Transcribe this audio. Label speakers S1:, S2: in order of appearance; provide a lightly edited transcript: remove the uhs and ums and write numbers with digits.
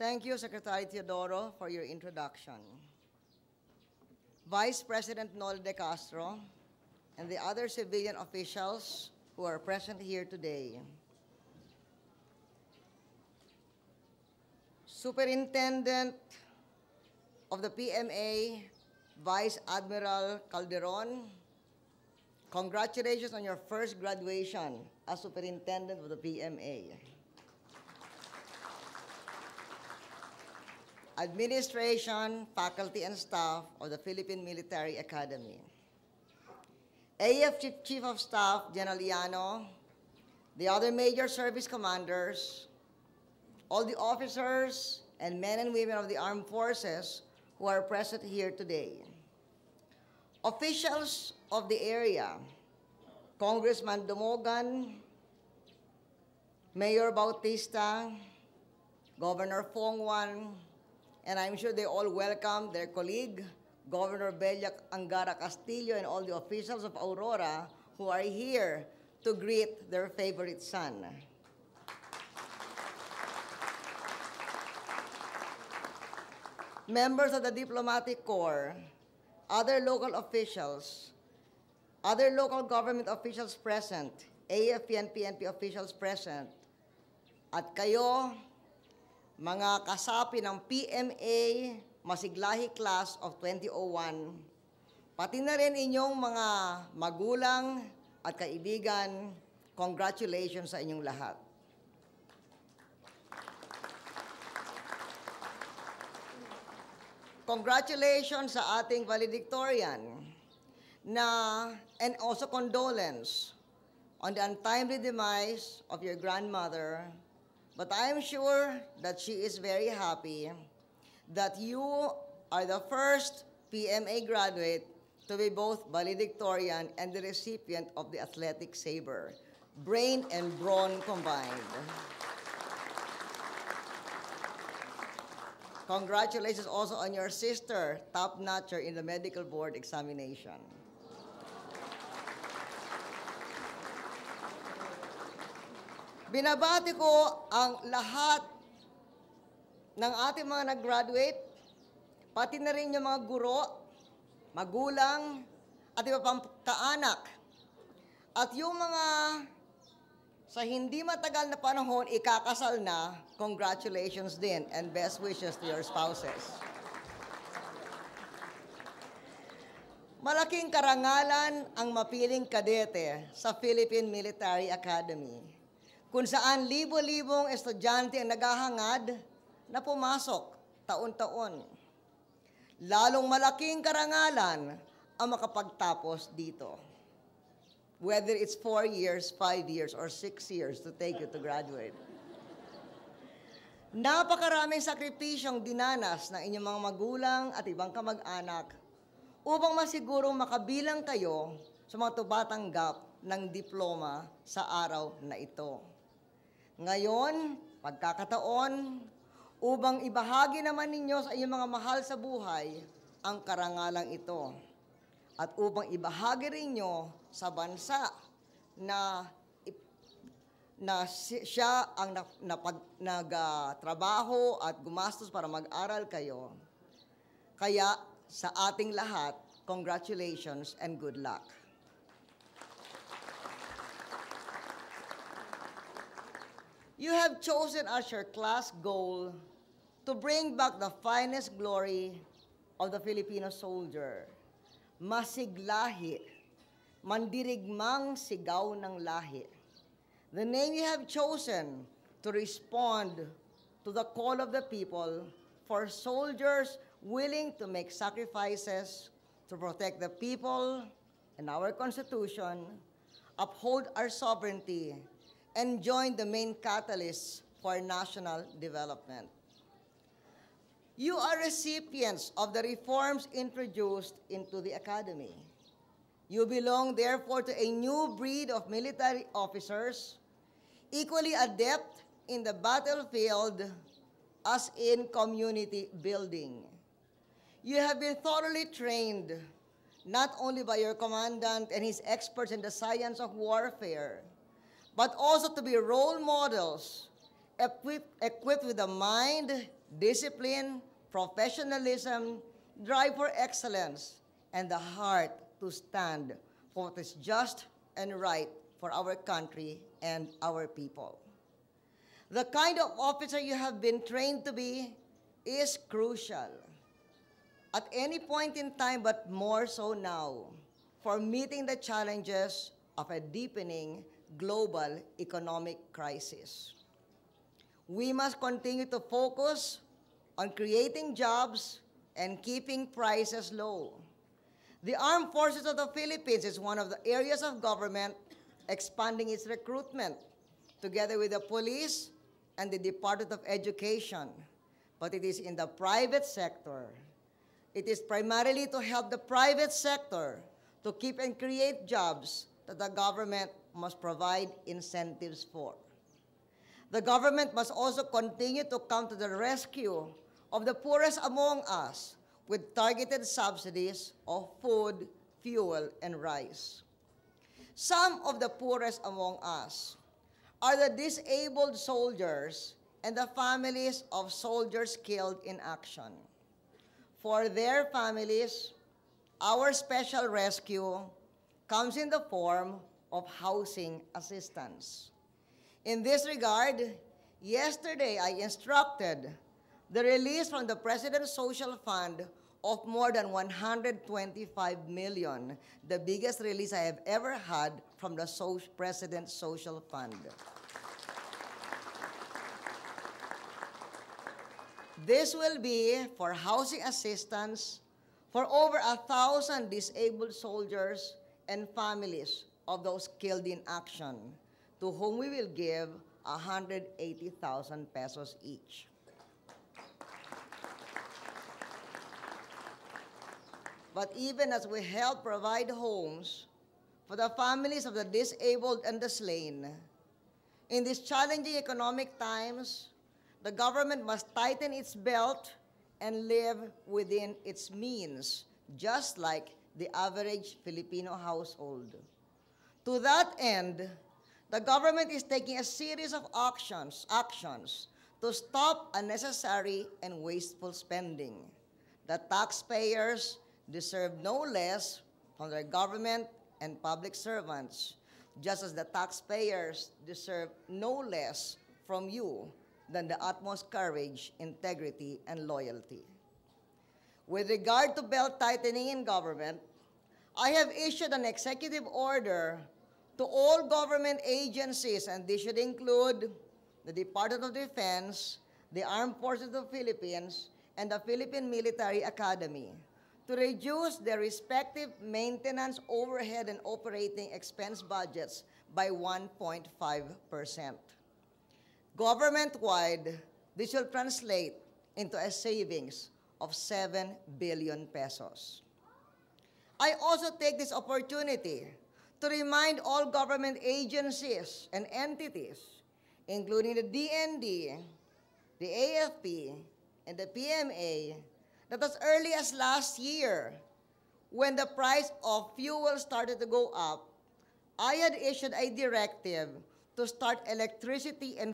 S1: Thank you, Secretary Teodoro, for your introduction. Vice President Nol de Castro and the other civilian officials who are present here today. Superintendent of the PMA, Vice Admiral Calderon, congratulations on your first graduation as Superintendent of the PMA. Administration, faculty, and staff of the Philippine Military Academy. AF Chief of Staff, General Llano, the other major service commanders, all the officers and men and women of the armed forces who are present here today. Officials of the area, Congressman Dumogan, Mayor Bautista, Governor Fongwan, and I'm sure they all welcome their colleague, Governor Bella Angara Castillo, and all the officials of Aurora who are here to greet their favorite son. Members of the Diplomatic Corps, other local officials, other local government officials present, AFP and PNP officials present, at kayo, mga kasapi ng PMA Masiglahi Class of 2001, pati na rin inyong mga magulang at kaibigan, congratulations sa inyong lahat. Congratulations sa ating valedictorian and also condolence on the untimely demise of your grandmother. But I am sure that she is very happy that you are the first PMA graduate to be both valedictorian and the recipient of the Athletic Saber, brain and brawn combined. Congratulations also on your sister, top-notcher in the medical board examination. Binabati ko ang lahat ng ating mga nag-graduate, pati na rin yung mga guro, magulang, at iba pang kaanak. At yung mga sa hindi matagal na panahon, ikakasal na, congratulations din and best wishes to your spouses. Malaking karangalan ang mapiling kadete sa Philippine Military Academy, kung saan libo-libong estudyante ang naghahangad na pumasok taon-taon. Lalong malaking karangalan ang makapagtapos dito. Whether it's 4 years, 5 years, or 6 years to take you to graduate. Napakaraming sakripisyong dinanas ng inyong mga magulang at ibang kamag-anak upang masigurong makabilang kayo sa mga tumatanggap ng diploma sa araw na ito. Ngayon, pagkakataon, upang ibahagi naman ninyo sa inyong mga mahal sa buhay ang karangalang ito. At upang ibahagi rin nyo sa bansa na siya ang nagtrabaho at gumastos para mag-aral kayo. Kaya sa ating lahat, congratulations and good luck. You have chosen as your class goal to bring back the finest glory of the Filipino soldier. Masiglahi, mandirigmang sigaw ng lahi. The name you have chosen to respond to the call of the people for soldiers willing to make sacrifices to protect the people and our Constitution, uphold our sovereignty, and join the main catalysts for national development. You are recipients of the reforms introduced into the Academy. You belong, therefore, to a new breed of military officers, equally adept in the battlefield as in community building. You have been thoroughly trained, not only by your commandant and his experts in the science of warfare, but also to be role models equipped with the mind, discipline, professionalism, drive for excellence, and the heart to stand for what is just and right for our country and our people. The kind of officer you have been trained to be is crucial at any point in time, but more so now, for meeting the challenges of a deepening global economic crisis. We must continue to focus on creating jobs and keeping prices low. The Armed Forces of the Philippines is one of the areas of government expanding its recruitment, together with the police and the Department of Education. But it is in the private sector. It is primarily to help the private sector to keep and create jobs that the government must provide incentives for. The government must also continue to come to the rescue of the poorest among us with targeted subsidies of food, fuel, and rice. Some of the poorest among us are the disabled soldiers and the families of soldiers killed in action. For their families, our special rescue comes in the form of housing assistance. In this regard, yesterday I instructed the release from the President's Social Fund of more than 125 million, the biggest release I have ever had from the President's Social Fund. This will be for housing assistance for over 1,000 disabled soldiers and families of those killed in action, to whom we will give 180,000 pesos each. But even as we help provide homes for the families of the disabled and the slain, in these challenging economic times, the government must tighten its belt and live within its means, just like the average Filipino household. To that end, the government is taking a series of actions to stop unnecessary and wasteful spending. The taxpayers deserve no less from their government and public servants, just as the taxpayers deserve no less from you than the utmost courage, integrity, and loyalty. With regard to belt tightening in government, I have issued an executive order to all government agencies, and this should include the Department of Defense, the Armed Forces of the Philippines, and the Philippine Military Academy, to reduce their respective maintenance, overhead, and operating expense budgets by 1.5%. Government-wide, this will translate into a savings of 7 billion pesos. I also take this opportunity to remind all government agencies and entities, including the DND, the AFP, and the PMA, that as early as last year, when the price of fuel started to go up, I had issued a directive to start electricity and